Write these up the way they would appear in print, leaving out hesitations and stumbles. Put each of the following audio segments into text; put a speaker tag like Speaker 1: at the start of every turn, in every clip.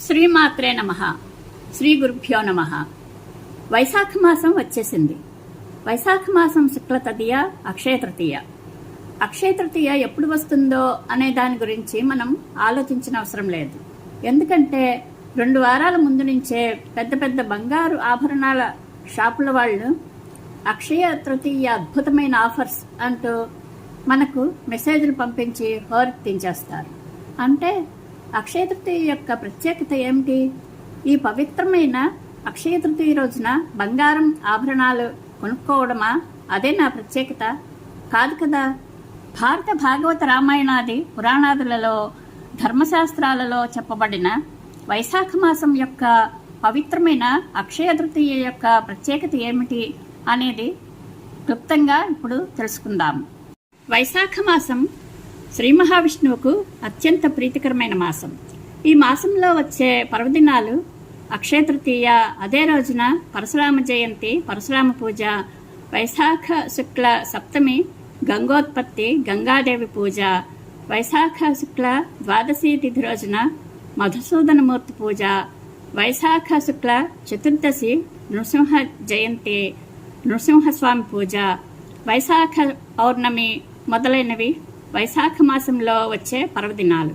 Speaker 1: శ్రీమాత్రే నమః. శ్రీ గురుభ్యో నమః. వైశాఖ మాసం వచ్చేసింది. వైశాఖ మాసం శుక్ల తదియ, అక్షయ తృతీయ. అక్షయ తృతీయ ఎప్పుడు వస్తుందో అనే దాని గురించి మనం ఆలోచించిన అవసరం లేదు. ఎందుకంటే 2 వారాల ముందు నుంచే పెద్ద పెద్ద బంగారు ఆభరణాల షాపుల వాళ్ళు అక్షయ తృతీయ అద్భుతమైన ఆఫర్స్ అంటూ మనకు మెసేజ్లు పంపించి హోరెత్తించేస్తారు. అంటే అక్షయ తృతీయ యొక్క ప్రత్యేకత ఏమిటి? ఈ పవిత్రమైన అక్షయ తృతీయ రోజున బంగారం ఆభరణాలు కొనుక్కోవడమా? అదే నా ప్రత్యేకత కాదు కదా. భారత భాగవత రామాయణాది పురాణాదులలో ధర్మశాస్త్రాలలో చెప్పబడిన వైశాఖ మాసం యొక్క పవిత్రమైన అక్షయ తృతీయ యొక్క ప్రత్యేకత ఏమిటి అనేది క్లుప్తంగా ఇప్పుడు తెలుసుకుందాం. వైశాఖ మాసం శ్రీ మహావిష్ణువుకు అత్యంత ప్రీతికరమైన మాసం. ఈ మాసంలో వచ్చే పర్వదినాలు అక్షయ తృతీయ, అదే రోజున పరశురామ జయంతి, పరశురామ పూజ, వైశాఖ శుక్ల సప్తమి గంగోత్పత్తి, గంగాదేవి పూజ, వైశాఖ శుక్ల ద్వాదశి తిథి రోజున మధుసూదనమూర్తి పూజ, వైశాఖ శుక్ల చతుర్దశి నృసింహ జయంతి, నృసింహస్వామి పూజ, వైశాఖ పౌర్ణమి మొదలైనవి వైశాఖ మాసంలో వచ్చే పర్వదినాలు.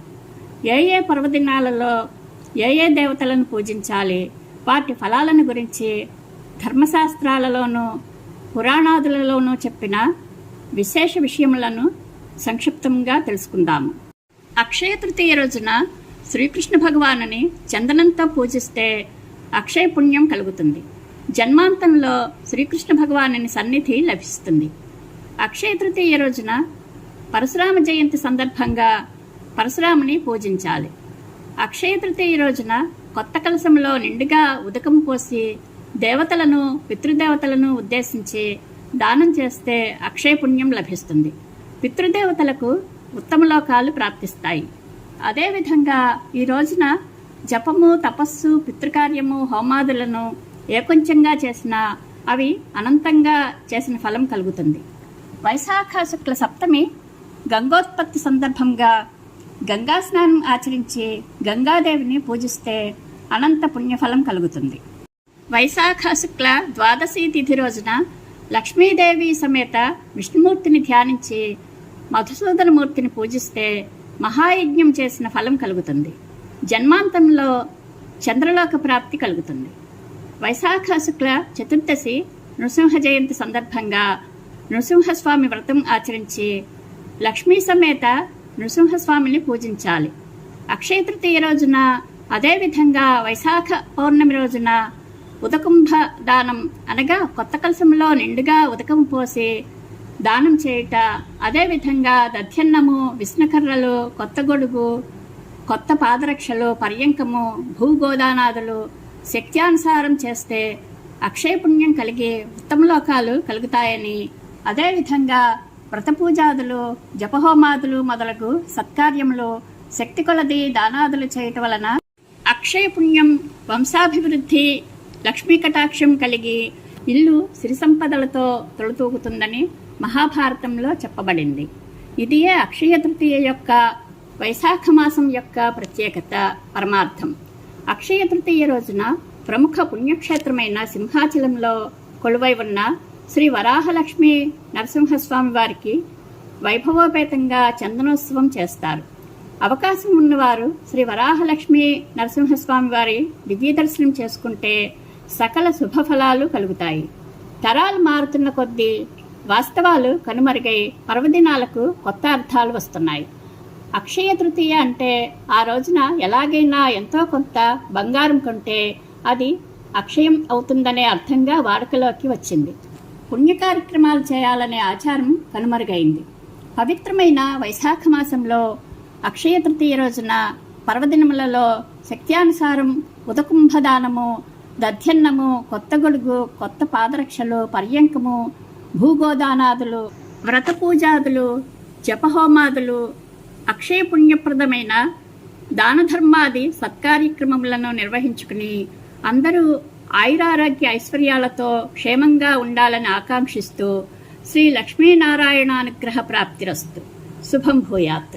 Speaker 1: ఏ పర్వదినాలలో ఏ దేవతలను పూజించాలి, వాటి ఫలాలను గురించి ధర్మశాస్త్రాలలోనూ పురాణాదులలోనూ చెప్పిన విశేష విషయములను సంక్షిప్తంగా తెలుసుకుందాము. అక్షయ తృతీయ రోజున శ్రీకృష్ణ భగవానుని చందనంతో పూజిస్తే అక్షయ పుణ్యం కలుగుతుంది. జన్మాంతంలో శ్రీకృష్ణ భగవానుని సన్నిధి లభిస్తుంది. అక్షయ తృతీయ రోజున పరశురామ జయంతి సందర్భంగా పరశురాముని పూజించాలి. అక్షయ తృతీయ రోజున కొత్త కలశంలో నిండుగా ఉదకం పోసి దేవతలను, పితృదేవతలను ఉద్దేశించి దానం చేస్తే అక్షయ పుణ్యం లభిస్తుంది. పితృదేవతలకు ఉత్తమ లోకాలు ప్రాప్తిస్తాయి. అదేవిధంగా ఈ రోజున జపము, తపస్సు, పితృకార్యము, హోమాదులను ఏకొంచెంగా చేసినా అవి అనంతంగా చేసిన ఫలం కలుగుతుంది. వైశాఖ శుక్ల సప్తమి గంగోత్పత్తి సందర్భంగా గంగా స్నానం ఆచరించి గంగాదేవిని పూజిస్తే అనంత పుణ్యఫలం కలుగుతుంది. వైశాఖ శుక్ల ద్వాదశి తిథి రోజున లక్ష్మీదేవి సమేత విష్ణుమూర్తిని ధ్యానించి మధుసూదనమూర్తిని పూజిస్తే మహాయజ్ఞం చేసిన ఫలం కలుగుతుంది. జన్మాంతంలో చంద్రలోక ప్రాప్తి కలుగుతుంది. వైశాఖ శుక్ల చతుర్దశి నృసింహ జయంతి సందర్భంగా నృసింహస్వామి వ్రతం ఆచరించి లక్ష్మీ సమేత నృసింహస్వామిని పూజించాలి. అక్షయ తృతీయ రోజున, అదేవిధంగా వైశాఖ పౌర్ణమి రోజున ఉదకుంభ దానం అనగా కొత్త కలశంలో నిండుగా ఉదకం పోసి దానం చేయుట, అదేవిధంగా దధ్యన్నము, విష్ణుకర్రలు, కొత్త గొడుగు, కొత్త పాదరక్షలు, పర్యంకము, భూగోదానాదులు శక్త్యానుసారం చేస్తే అక్షయ పుణ్యం కలిగి ఉత్తమలోకాలు కలుగుతాయని, అదేవిధంగా వ్రతపూజాదులు, జపహోమాదులు మొదలగు సత్కార్యములు శక్తి కొలది దానాదులు చేయటం వలన అక్షయ పుణ్యం, వంశాభివృద్ధి, లక్ష్మీ కటాక్షం కలిగి ఇల్లు సిరి సంపదలతో తొలతూగుతుందని మహాభారతంలో చెప్పబడింది. ఇదియే అక్షయ తృతీయ యొక్క, వైశాఖ మాసం యొక్క ప్రత్యేకత, పరమార్థం. అక్షయ తృతీయ రోజున ప్రముఖ పుణ్యక్షేత్రమైన సింహాచలంలో కొలువై ఉన్న శ్రీ వరాహలక్ష్మి నరసింహస్వామి వారికి వైభవోపేతంగా చందనోత్సవం చేస్తారు. అవకాశం ఉన్నవారు శ్రీ వరాహలక్ష్మి నరసింహస్వామి వారి దివ్య దర్శనం చేసుకుంటే సకల శుభఫలాలు కలుగుతాయి. తరాలు మారుతున్న కొద్దీ వాస్తవాలు కనుమరుగై పర్వదినాలకు కొత్త అర్థాలు వస్తున్నాయి. అక్షయ తృతీయ అంటే ఆ రోజున ఎలాగైనా ఎంతో కొంత బంగారం కొంటే అది అక్షయం అవుతుందనే అర్థంగా వాడుకలోకి వచ్చింది. పుణ్య కార్యక్రమాలు చేయాలనే ఆచారం కనుమరుగైంది. పవిత్రమైన వైశాఖ మాసంలో అక్షయ తృతీయ రోజున పర్వదినములలో శక్త్యానుసారం ఉదకుంభదానము, దధ్యన్నము, కొత్త గొడుగు, కొత్త పాదరక్షలు, పర్యంకము, భూగోదానాదులు, వ్రతపూజాదులు, జపహోమాదులు, అక్షయ పుణ్యప్రదమైన దానధర్మాది సత్కార్యక్రమములను నిర్వహించుకుని అందరూ ఆయురారోగ్య ఐశ్వర్యాలతో క్షేమంగా ఉండాలని ఆకాంక్షిస్తూ శ్రీ లక్ష్మీనారాయణానుగ్రహ ప్రాప్తిరస్తు. శుభం భూయాత్.